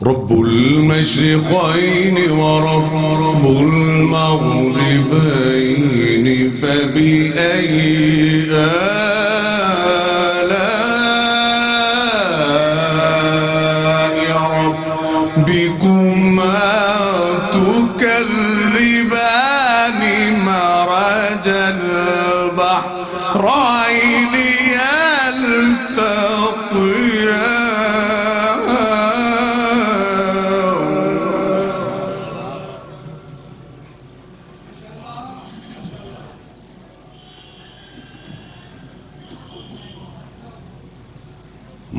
رب المشرقين ورب المغربين فبأي آلاء ربكما تكذبان مرج البحرين يلتقيان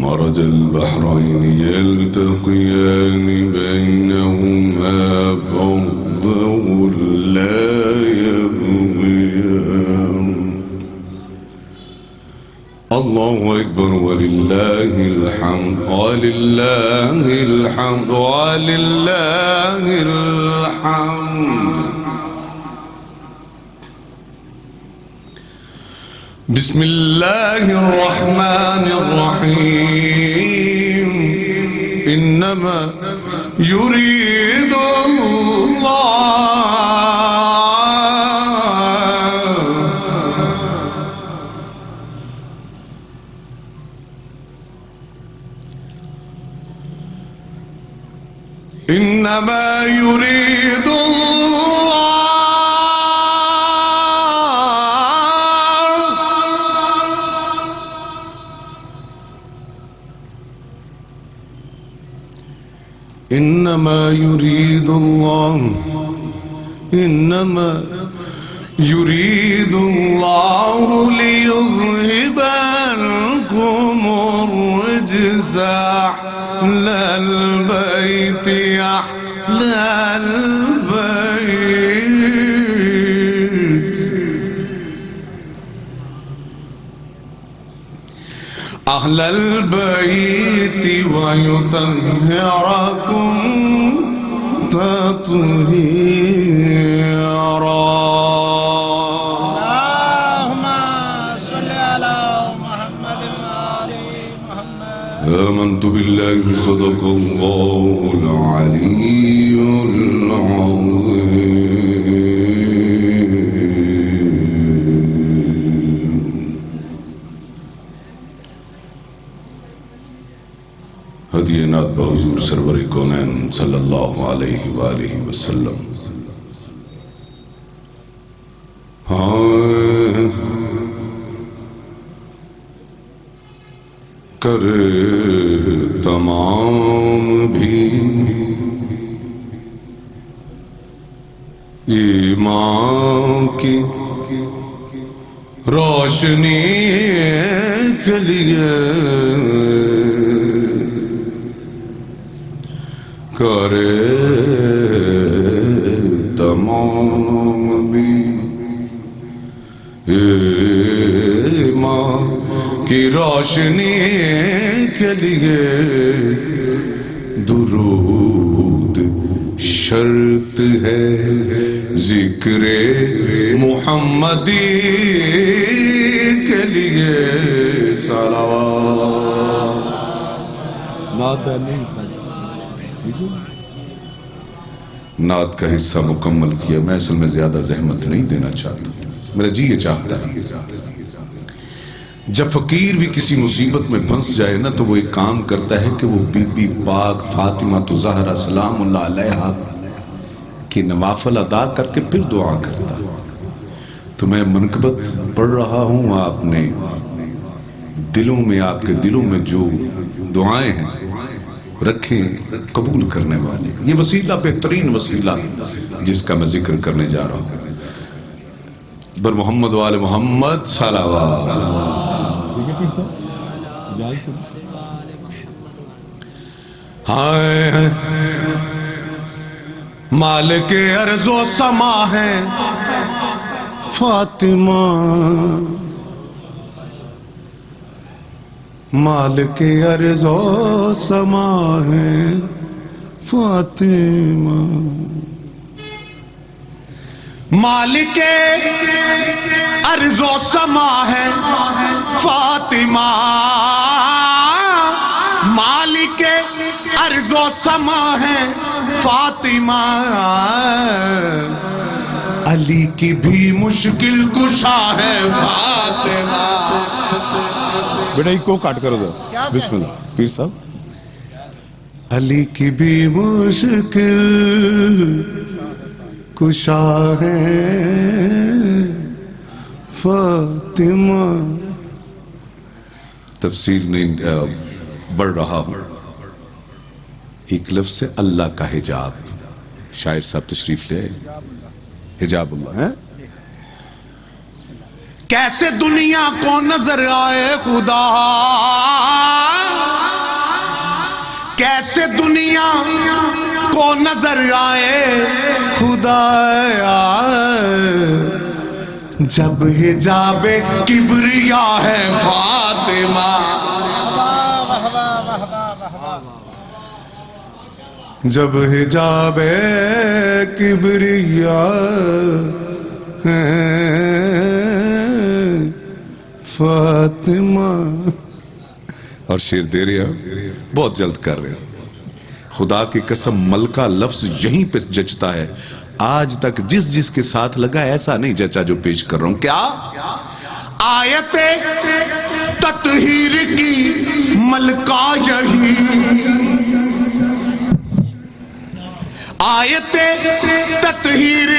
مرج البحرين يلتقيان بينهما برزخ لا يبغيان الله أكبر ولله الحمد ولله الحمد ولله الحمد بسم الله الرحمن الرحيم إنما يريد إنما يريد إنما يريد الله إنما يريد الله ليذهب عنكم الرجس أهل البيت أهل البيت أهل البيت ويطهركم تطهيرا اللهم صل على محمد وآل محمد آمنت بالله صدق الله العلي العظيم ہدیہ نعت بحضور سرور کونین صلی اللہ علیہ وآلہ وسلم کرے تمام بھی ایمان کی روشنی کے لیے کرے تمام بھی ایمان کی روشنی کے لیے درود شرط ہے ذکر محمدی کے لیے صلوات نعت کا حصہ مکمل کیا. میں اصل میں زیادہ زحمت نہیں دینا چاہتا, میرا جی یہ چاہتا ہے جب فقیر بھی کسی مصیبت میں پھنس جائے نا تو وہ ایک کام کرتا ہے کہ وہ بی بی پاک فاطمہ زہرا سلام اللہ علیہا کی نوافل ادا کر کے پھر دعا کرتا. تو میں منقبت پڑھ رہا ہوں, آپ نے دلوں میں, آپ کے دلوں میں جو دعائیں ہیں رکھیں قبول کرنے والے. یہ وسیلہ بہترین وسیلہ جس کا میں ذکر کرنے جا رہا ہوں. بر محمد وآل محمد صلوات. ہائے مالک ارض و سما ہے فاطمہ, مالک ارض و سما ہے فاطمہ، مالک ارض و سما ہے فاطمہ، مالک ارض و سما ہے فاطمہ، علی کی بھی مشکل کشا ہے فاطمہ۔ بیٹا ایک کو کاٹ کرو ذرا، بسم اللہ پیر صاحب۔ علی کی بھی مشکل کشا ہے فاطمہ۔ تفسیر نہیں بڑھ رہا ہوں، ایک لفظ سے اللہ کا حجاب، شاعر صاحب تشریف لے آئے، حجاب اللہ ہے۔ کیسے دنیا کو نظر آئے خدا، کیسے دنیا کو نظر آئے خدا، جب حجاب کبریا ہے فاطمہ، جب حجاب کبریا ہے فاطمہ۔ اور شیر دے رہے ہیں، بہت جلد کر رہے ہیں، خدا کی قسم ملکہ لفظ یہیں پہ جچتا ہے، آج تک جس جس کے ساتھ لگا ایسا نہیں جچا جو پیش کر رہا ہوں۔ کیا آیت تطہیر کی ملکہ یہی، آیت تطہیر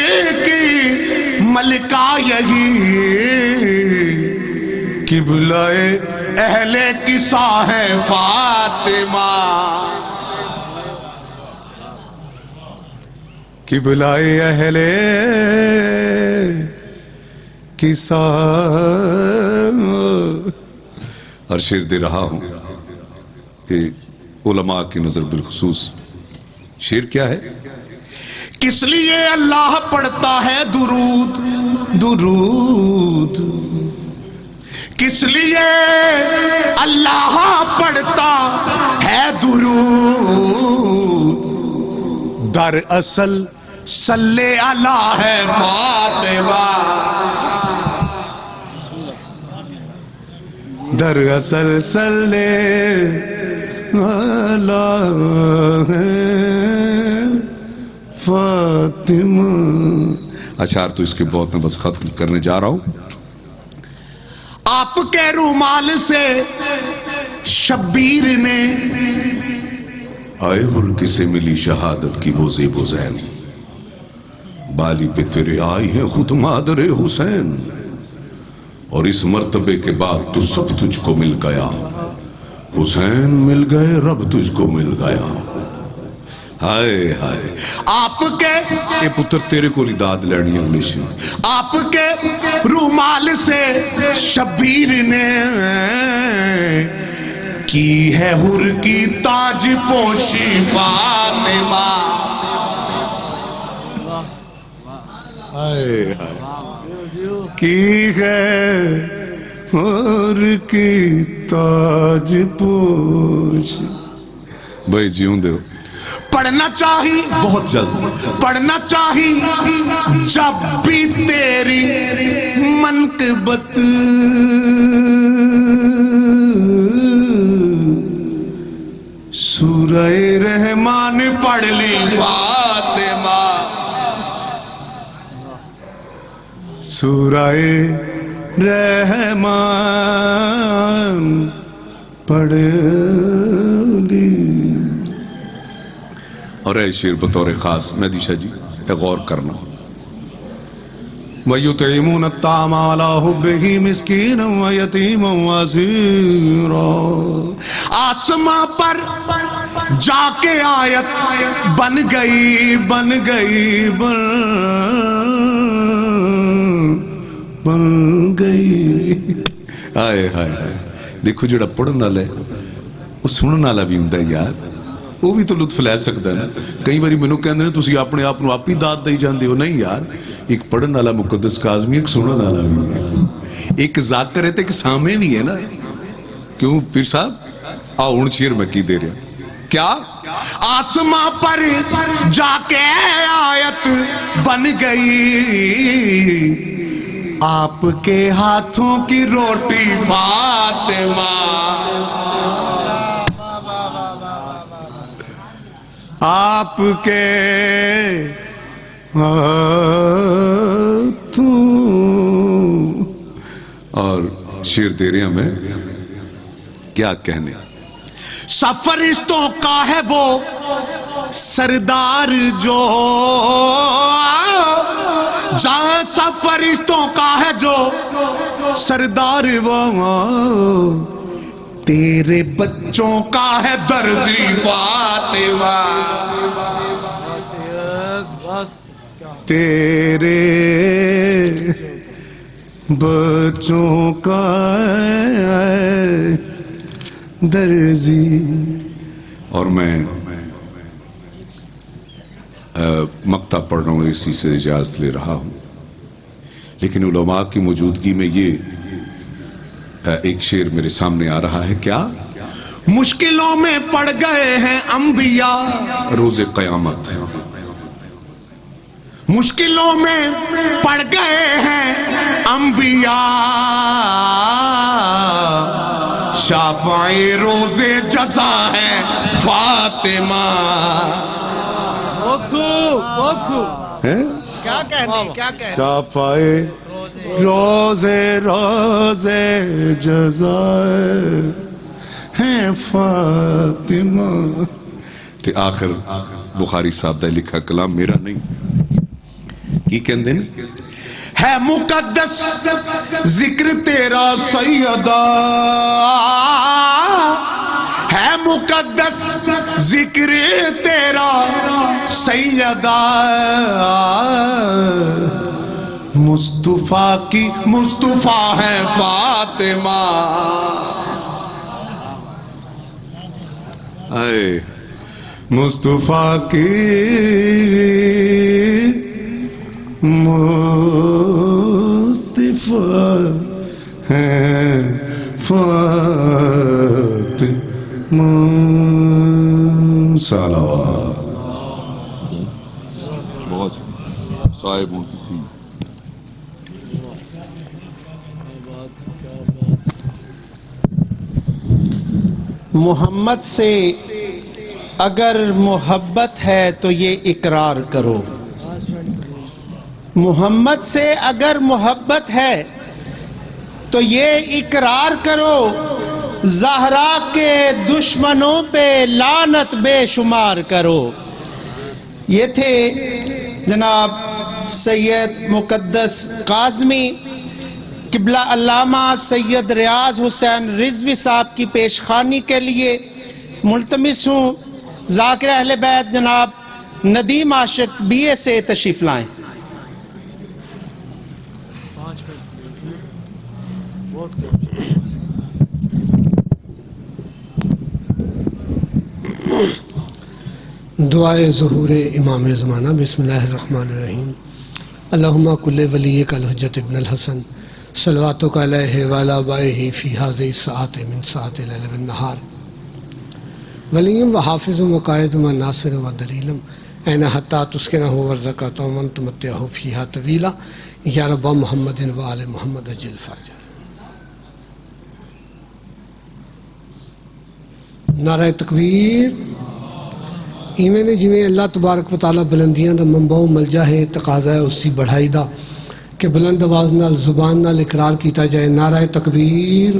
کی ملکہ یہی، قبلہ اہل کسا ہے فاطمہ، قبلہ اہل کسا۔ اور شعر دے رہا ہوں کہ علماء کی نظر بالخصوص شعر کیا ہے؟ کس لیے اللہ پڑھتا ہے درود، درود کس لیے اللہ پڑھتا ہے درود، دراصل صلی اللہ ہے فاطمہ، دراصل صلی اللہ ہے فاطمہ۔ اشعار تو اس کے بہت میں بس ختم کرنے جا رہا ہوں۔ آپ کے رومال سے شبیر نے، آئے اور کسے ملی شہادت کی وہ زیب و زین، بالی پہ تیرے آئی ہے خود مادر حسین، اور اس مرتبے کے بعد تو سب تجھ کو مل گیا، حسین مل گئے رب تجھ کو مل گیا۔ ہائے ہائے آپ کے اے پتر تیرے کو داد لڑنی اگلی سی، آپ کے رومال سے شبیر نے کی ہے حر کی تاج پوشی فاطمہ، ہائے ہائے کی ہے حر کی تاج پوشی۔ بھائی جیوں دے پڑھنا چاہی بہت جلد، پڑھنا چاہی جب بھی تیری منقبت، سورہ رحمان پڑھ لی فاطمہ، سورہ رحمان پڑھ لی۔ اور اے شیر بطور خاص مہدی شاہ جی غور کرنا، وَيُطْعِمُونَ الطَّعَامَ عَلَىٰ حُبِّهِ مِسْكِينًا وَيَتِيمًا وَأَسِيرًا۔ آسماں پر جا کے آیت بن گئی، بن گئی، بن گئی۔ آئے ہائے ہائے دیکھو جڑا پڑھن والا ہے وہ سنن والا بھی ہوندا ہے یار، وہ بھی تو لطف لے سکتا ہے نا۔ کئی باری مینوں کہندے نے تسی اپنے آپ نو آپ ہی داد دئی جاندے ہو، نہیں یار، ایک پڑھن والا مقدس کاظمی، ایک سنن والا بھی ہے، ایک ذاکر ہے تے ایک سامع بھی ہے نا۔ کیوں پیر صاحب آؤ ہن شیر میں کی دے رہا کیا آسماں پر جا کے آیت بن گئی آپ کے ہاتھوں کی روٹی فاطمہ آپ کے ہاتھوں اور شیر دے رہے ہیں ہمیں کیا کہنے سفرشتوں کا ہے وہ سردار جو جہاں سفرشتوں کا ہے جو سردار وہ تیرے بچوں کا ہے درزی فاطمہ تیرے بچوں کا ہے درزی. اور میں مقطع پڑھ رہا ہوں اسی سے اجازت لے رہا ہوں لیکن علماء کی موجودگی میں یہ ایک شعر میرے سامنے آ رہا ہے کیا مشکلوں میں پڑ گئے ہیں انبیاء روز قیامت مشکلوں میں پڑ گئے ہیں انبیاء شافعی روز جزا ہے فاطمہ کیا کہنے کیا کہنے شافعی روز جزا ہے فاطمہ. تے آخر بخاری صاحب دا لکھا کلام میرا نہیں کی کہندے نے ہے مقدس ذکر تیرا سیدہ ہے مقدس ذکر تیرا سیدہ مصطفیٰ کی مصطفیٰ ہے فاطمہ اے مصطفیٰ کی مصطفیٰ ہے فاطمہ صلوات. بہت صاحب ہوں کسی محمد سے اگر محبت ہے تو یہ اقرار کرو محمد سے اگر محبت ہے تو یہ اقرار کرو زہرا کے دشمنوں پہ لعنت بے شمار کرو. یہ تھے جناب سید مقدس کاظمی قبلہ علامہ سید ریاض حسین رضوی صاحب کی پیشخوانی کے لیے ملتمس ہوں ذاکر اہل بیت جناب ندیم عاشق بی اے سے تشریف لائیں. دعائے ظہور امام زمانہ. بسم اللہ الرحمن الرحیم. اللہم کل ولیک الحجت ابن الحسن صلواتک علیہ وعلی آبائہ فی ہذہ الساعۃ من ساعات اللیل والنہار ولیم و حافظ و قائد و ناصر و دلیلم این حتی تسکنہ ورزقہ ومن تمتعہ فیہا طویلا یا رب محمد و آل محمد اجل فرج. نعرہ تکبیر. ایویں نے جویں اللہ تبارک و تعالی بلندیاں دا منبع و ملجا ہے تقاضا ہے اس کی بڑھائی دا کہ بلند آواز نال زبان نال اقرار کیتا جائے نعرہ تکبیر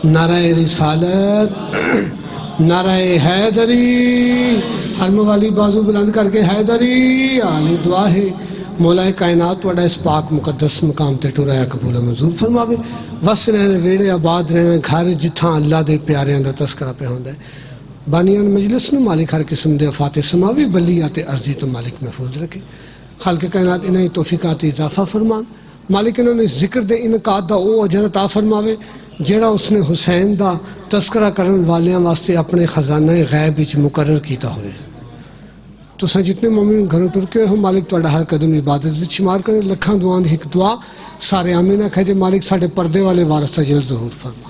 نعرہ رسالت نعرہ حیدری. حرم والی بازو بلند کر کے حیدری عالی دعا ہے مولا کائنات وڈا اس پاک مقدس مقام تے ٹرایا قبول منظور فرماوے. وس رہنے ویڑے آباد رہنے گھر جتھاں اللہ دے پیاریاں دا تذکرہ پہ ہوندا ہے. بانیان مجلس میں مالک ہر قسم دے افات سماوی بلیات عرضی تو مالک محفوظ رکھے. خالق کائنات انہیں توفیقات اضافہ فرمان. مالک انہوں نے ذکر دے انقاد دا او اجر عطا فرماوے جیڑا اس نے حسین دا تذکرہ کرن والیاں واسطے اپنے خزانہ غیب وچ مقرر کیتا ہوئے. تو سا جتنے مومن گھروں ٹرکے ہو مالک تہاڈا ہر قدم عبادت وچ شمار کرے. لکھاں دعاں دی ایک دعا سارے آمین آکھے جے مالک ساڈے پردے والے وارث دا جلد ظہور فرما.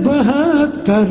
72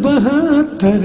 72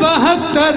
72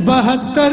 72